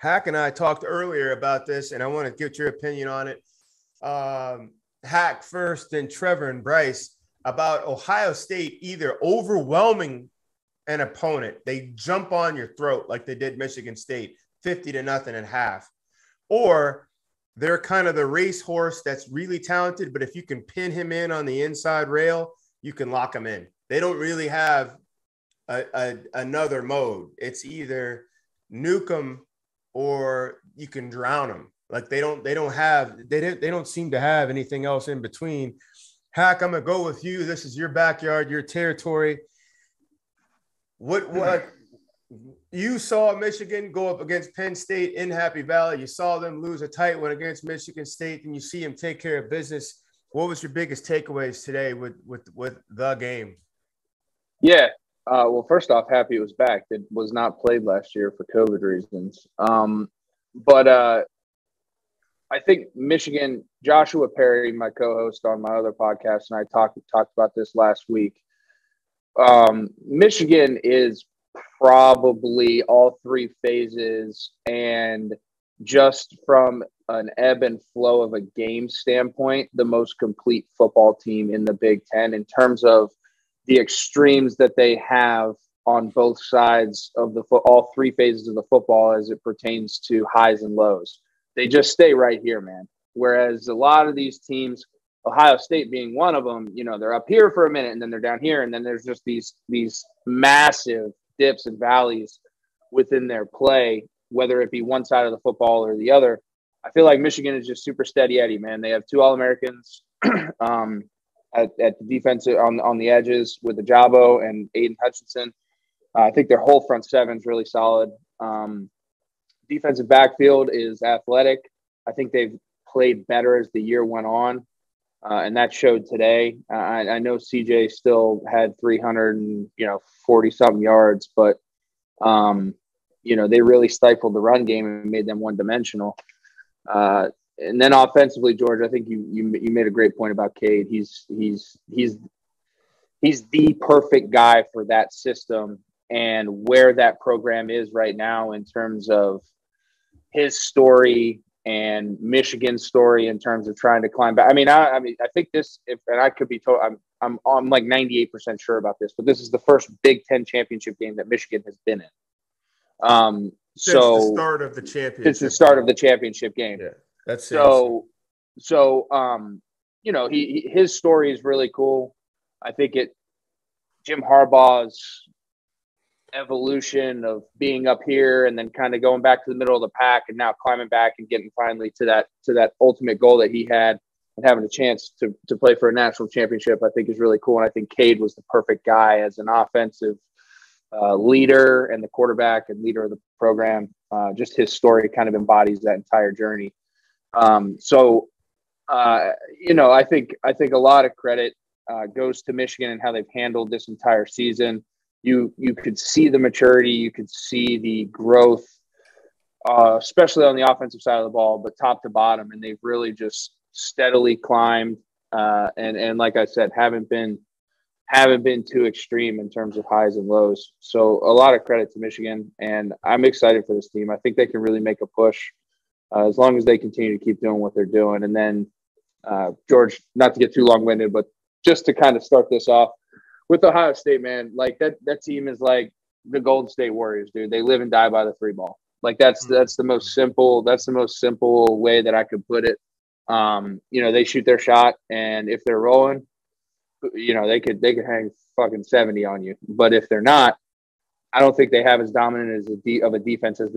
Hack and I talked earlier about this, and I want to get your opinion on it. Hack first, then Trevor and Bryce, about Ohio State either overwhelming an opponent. They jump on your throat like they did Michigan State, 50-0 at half. Or they're kind of the racehorse that's really talented, but if you can pin him in on the inside rail, you can lock him in. They don't really have another mode. It's either nuke them or you can drown them. Like they don't seem to have anything else in between. Hack, I'm gonna go with you. This is your backyard, your territory. What you saw Michigan go up against Penn State in Happy Valley. You saw them lose a tight one against Michigan State, and you see them take care of business. What was your biggest takeaways today with the game? Yeah. Well, first off, happy it was back. It was not played last year for COVID reasons. But I think Michigan, Joshua Perry, my co-host on my other podcast, and I talked about this last week. Michigan is probably all three phases, and just from an ebb and flow of a game standpoint, the most complete football team in the Big Ten in terms of the extremes that they have on both sides of all three phases of the football as it pertains to highs and lows. They just stay right here, man. Whereas a lot of these teams, Ohio State being one of them, they're up here for a minute and then they're down here. And then there's just these massive dips and valleys within their play, whether it be one side of the football or the other. I feel like Michigan is just super steady Eddie, man. They have two All-Americans at the defensive on the edges with Ajabo and Aiden Hutchinson. I think their whole front seven is really solid. Defensive backfield is athletic. I think they've played better as the year went on, and that showed today. I know CJ still had 340-something yards, but they really stifled the run game and made them one-dimensional. And then offensively, George, I think you made a great point about Cade. He's the perfect guy for that system and where that program is right now in terms of his story and Michigan's story in terms of trying to climb back. I think this, and I could be told, I'm like 98% sure about this, but this is the first Big Ten championship game that Michigan has been in. Since the start of the championship. Since the start of the championship game. Yeah, that's so. His story is really cool. I think Jim Harbaugh's evolution of being up here and then kind of going back to the middle of the pack and now climbing back and getting finally to that ultimate goal that he had and having a chance to play for a national championship, I think is really cool. And I think Cade was the perfect guy as an offensive leader and the quarterback and leader of the program. Just his story kind of embodies that entire journey. I think a lot of credit goes to Michigan and how they've handled this entire season. You could see the maturity, you could see the growth, especially on the offensive side of the ball, but top to bottom, and they've really just steadily climbed. And like I said, haven't been too extreme in terms of highs and lows. So a lot of credit to Michigan, and I'm excited for this team. I think they can really make a push. As long as they continue to keep doing what they're doing. And then, George, not to get too long-winded, but just to kind of start this off, with Ohio State, man, like that team is like the Golden State Warriors, dude. They live and die by the three ball. Like that's the most simple way that I could put it. They shoot their shot, and if they're rolling, they could hang fucking 70 on you. But if they're not, I don't think they have as dominant of a defense as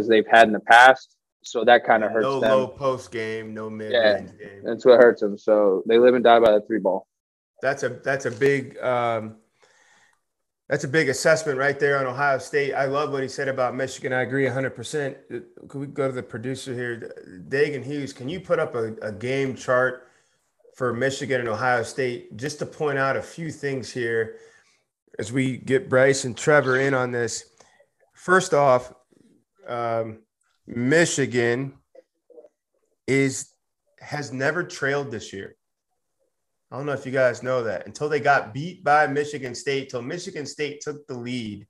they've had in the past. So that kind of hurts them. No low post game, no mid-range game. That's what hurts them. So they live and die by the three ball. That's a big assessment right there on Ohio State. I love what he said about Michigan. I agree 100%. Could we go to the producer here, Dagan Hughes? Can you put up a game chart for Michigan and Ohio State just to point out a few things here as we get Bryce and Trevor in on this? First off, Michigan has never trailed this year. I don't know if you guys know that. Until they got beat by Michigan State, till Michigan State took the lead,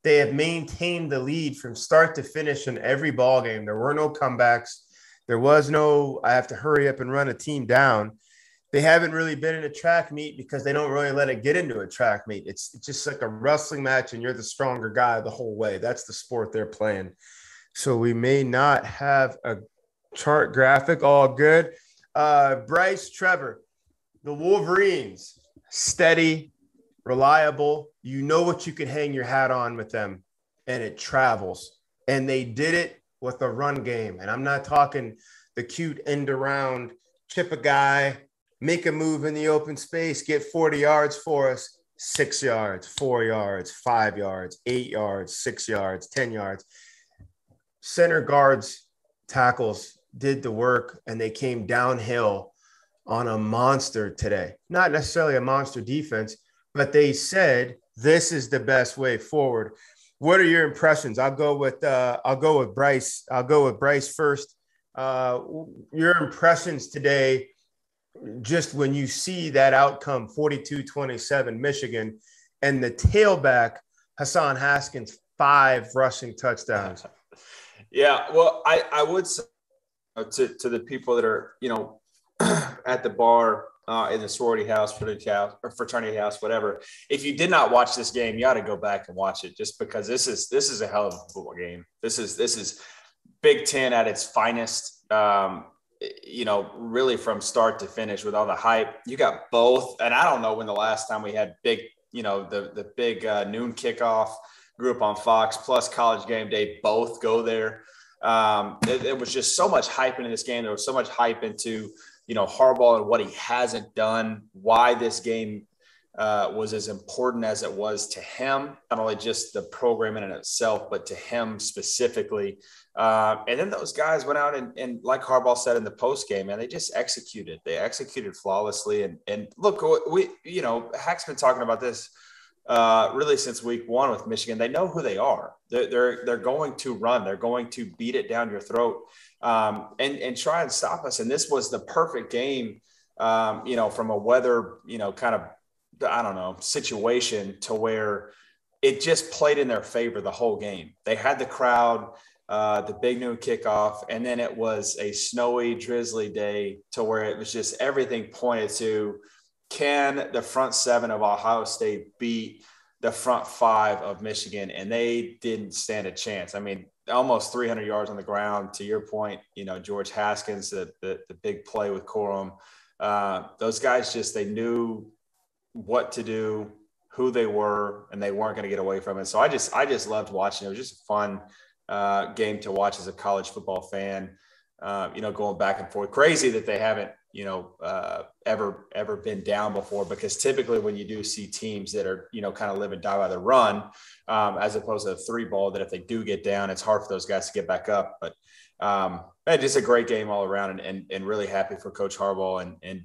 They have maintained the lead from start to finish in every ball game. There were no comebacks. There was no, I have to hurry up and run a team down. They haven't really been in a track meet because they don't really let it get into a track meet. It's just like a wrestling match and you're the stronger guy the whole way. That's the sport they're playing. So we may not have a chart graphic. All good. Bryce, Trevor, the Wolverines, steady, reliable. You know what you can hang your hat on with them, and it travels. And they did it with a run game. And I'm not talking the cute end around, chip a guy, make a move in the open space, get 40 yards for us, 6 yards, 4 yards, 5 yards, 8 yards, 6 yards, 10 yards. Center guards, tackles did the work, and they came downhill on a monster today. Not necessarily a monster defense, but they said this is the best way forward. What are your impressions? I'll go with Bryce. I'll go with Bryce first. Your impressions today, just when you see that outcome, 42-27 Michigan, and the tailback, Hassan Haskins, 5 rushing touchdowns. Yeah, well, I would say to the people that are, at the bar, in the sorority house, fraternity house, whatever. If you did not watch this game, you ought to go back and watch it, just because this is a hell of a football game. This is Big Ten at its finest. Really from start to finish with all the hype. You got both, and I don't know when the last time we had big, the big noon kickoff group on Fox plus College Game Day both go there. It was just so much hype into this game. There was so much hype into Harbaugh and what he hasn't done, why this game was as important as it was to him, not only just the program in itself, but to him specifically. And then those guys went out and like Harbaugh said in the post game, man, they just executed. They executed flawlessly. And look, Hack's been talking about this really since week 1 with Michigan. They know who they are. They're going to run. They're going to beat it down your throat. And try and stop us. And this was the perfect game, from a weather, situation to where it just played in their favor the whole game. They had the crowd, the big noon kickoff, and then it was a snowy, drizzly day to where it was just everything pointed to, can the front 7 of Ohio State beat the front 5 of Michigan? And they didn't stand a chance. I mean, almost 300 yards on the ground. To your point, George Haskins, the big play with Corum. Those guys they knew what to do, who they were, and they weren't going to get away from it. So I just loved watching. It was just a fun game to watch as a college football fan. Going back and forth. Crazy that they haven't, ever been down before, because typically when you do see teams that are, kind of live and die by the run, as opposed to a 3 ball, that if they do get down, it's hard for those guys to get back up. But just a great game all around, and really happy for Coach Harbaugh and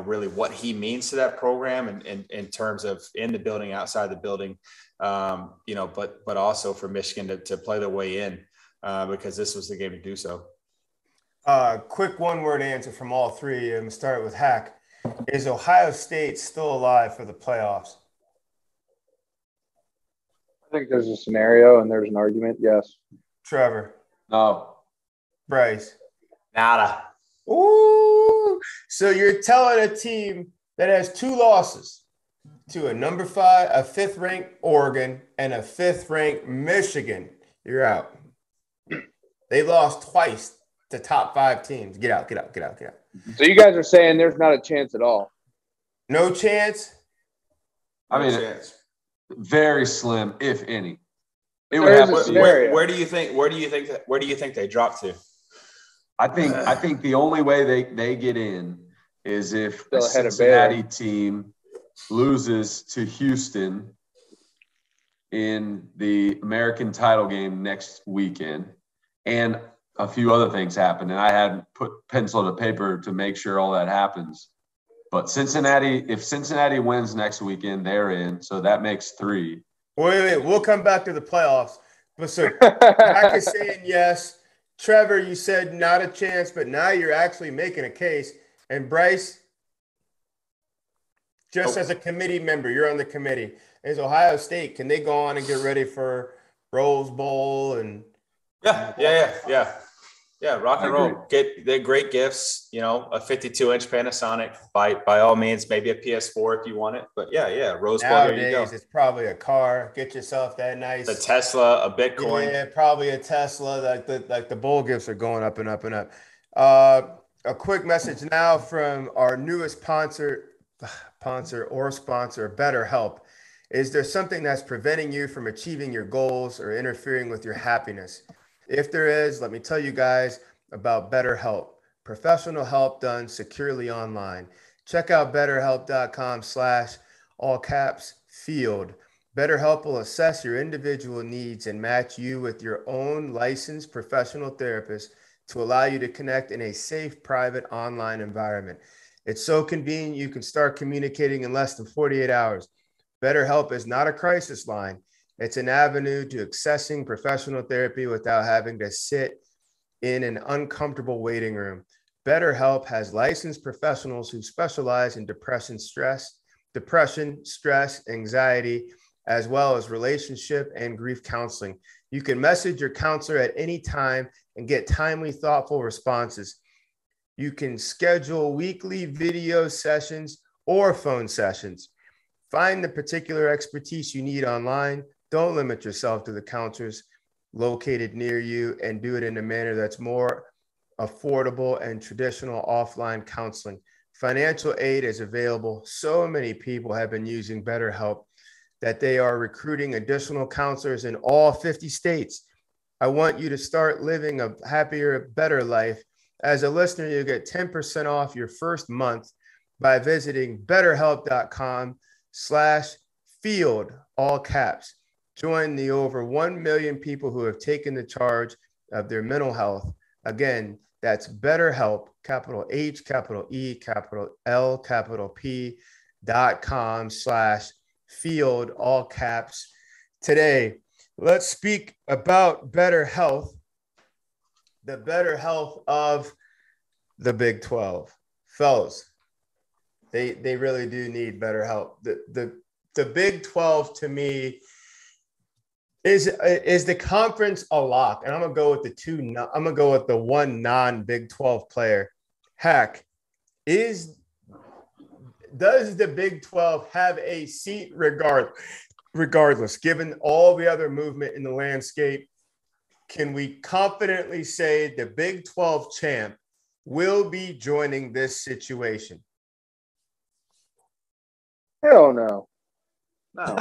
really what he means to that program, and in terms of in the building, outside the building, but also for Michigan to play their way in, because this was the game to do so. Quick one-word answer from all three. I'm going to start with Hack. Is Ohio State still alive for the playoffs? I think there's a scenario and there's an argument. Yes. Trevor? No. Bryce? Nada. Ooh. So you're telling a team that has 2 losses to a number 5, a 5th-ranked Oregon, and a 5th-ranked Michigan, you're out. They lost twice to top 5 teams. Get out. So you guys are saying there's not a chance at all? No chance? Very slim, if any. It would have a scenario. Where do you think they drop to? I think the only way they get in is if Still a ahead of Cincinnati team loses to Houston in the American title game next weekend, and a few other things happen, and I hadn't put pencil to paper to make sure all that happens. But if Cincinnati wins next weekend, they're in. So that makes 3. Wait. We'll come back to the playoffs. But so Jack is saying yes. Trevor, you said not a chance, but now you're actually making a case. And Bryce, just as a committee member, you're on the committee. Is Ohio State, can they go on and get ready for Rose Bowl and Yeah, rock and roll. They're great gifts, you know, a 52-inch Panasonic by all means, maybe a PS4 if you want it. But yeah, Rose Bowl, there you go. Nowadays, it's probably a car. Get yourself that nice. The Tesla, a Bitcoin. Yeah, probably a Tesla. Like the bowl gifts are going up and up and up. A quick message now from our newest sponsor, BetterHelp. Is there something that's preventing you from achieving your goals or interfering with your happiness? If there is, let me tell you guys about BetterHelp. Professional help done securely online. Check out betterhelp.com/field. BetterHelp will assess your individual needs and match you with your own licensed professional therapist to allow you to connect in a safe, private online environment. It's so convenient you can start communicating in less than 48 hours. BetterHelp is not a crisis line. It's an avenue to accessing professional therapy without having to sit in an uncomfortable waiting room. BetterHelp has licensed professionals who specialize in depression, stress, anxiety, as well as relationship and grief counseling. You can message your counselor at any time and get timely, thoughtful responses. You can schedule weekly video sessions or phone sessions. Find the particular expertise you need online. Don't limit yourself to the counselors located near you, and do it in a manner that's more affordable and traditional offline counseling. Financial aid is available. So many people have been using BetterHelp that they are recruiting additional counselors in all 50 states. I want you to start living a happier, better life. As a listener, you get 10% off your first month by visiting betterhelp.com/field, all caps. Join the over 1 million people who have taken the charge of their mental health. Again, that's BetterHelp, capital H, capital E, capital L, capital P.com/field, all caps. Today, let's speak about better health, the better health of the Big 12. Fellas, they really do need better help. The Big 12 to me is the conference a lock? And I'm gonna go with the one non-Big 12 player. Heck, does the Big 12 have a seat regardless, given all the other movement in the landscape? Can we confidently say the Big 12 champ will be joining this situation? Hell no. No.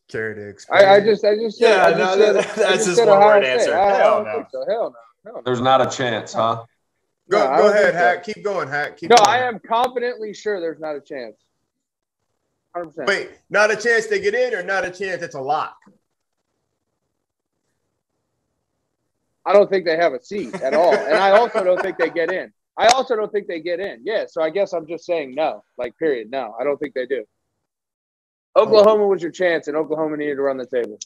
Care to explain? That's just one word answer. Hell no. Hell no. There's not a chance, huh? Go ahead, Hack. Keep going, Hack. I am confidently sure there's not a chance. 100%. Wait, not a chance they get in, or not a chance it's a lock? I don't think they have a seat at all. And I also don't think they get in. Yeah, so I guess I'm just saying no. Like, period. No, I don't think they do. Oklahoma was your chance, and Oklahoma needed to run the table.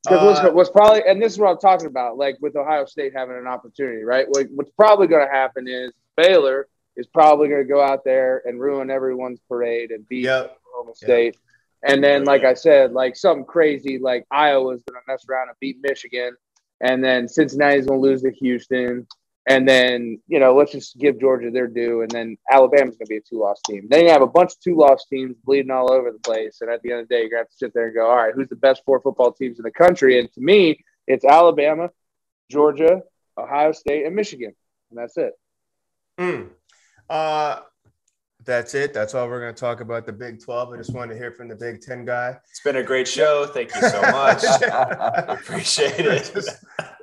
Because what's probably, and this is what I'm talking about, like with Ohio State having an opportunity, right? What's probably going to happen is Baylor is probably going to go out there and ruin everyone's parade and beat Oklahoma State. And then, like I said, like something crazy, like Iowa's going to mess around and beat Michigan. And then Cincinnati's going to lose to Houston. And then, let's just give Georgia their due. And then Alabama's going to be a 2-loss team. Then you have a bunch of 2-loss teams bleeding all over the place. And at the end of the day, you're going to have to sit there and go, all right, who's the best 4 football teams in the country? And to me, it's Alabama, Georgia, Ohio State, and Michigan. And that's it. That's it. That's all we're going to talk about the Big 12. I just wanted to hear from the Big 10 guy. It's been a great show. Thank you so much. Appreciate it.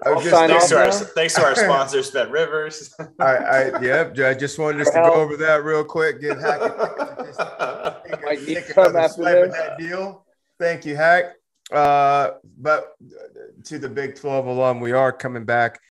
Thanks to our sponsor, Spent Rivers. I just wanted us to go over that real quick. Give Hack that deal. Thank you, Hack. But to the Big 12 alum, we are coming back